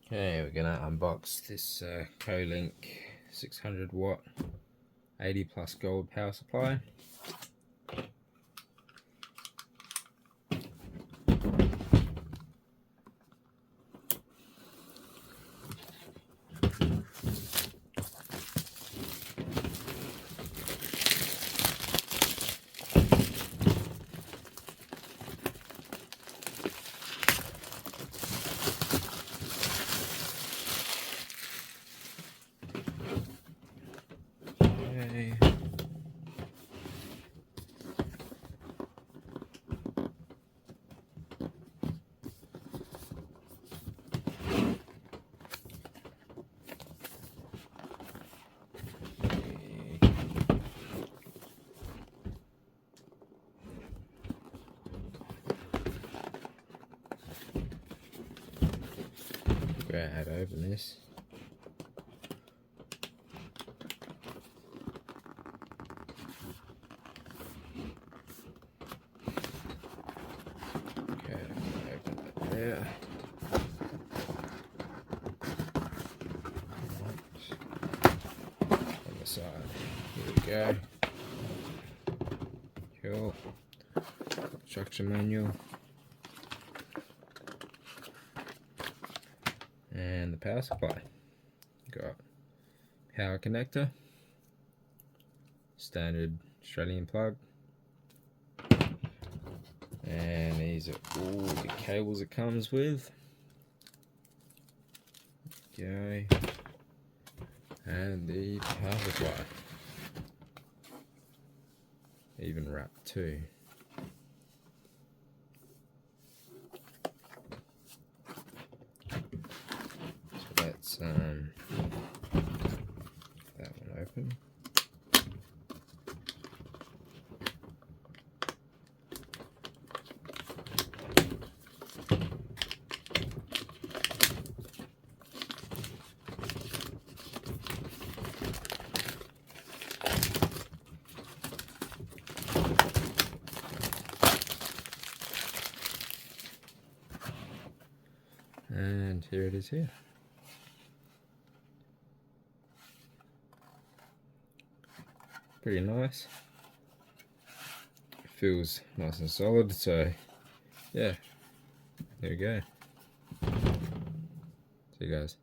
Okay, we're gonna unbox this Kolink 600W 80 plus gold power supply. Okay. Figure out how to open this. Okay, open it there. On the side. Here we go. Cool. Instruction manual. And the power supply. Got power connector, standard Australian plug, and these are all the cables it comes with. Okay, and the power supply, even wrapped too. Let's that one open. And here it is here. Pretty nice. It feels nice and solid, so yeah, there we go. See you guys.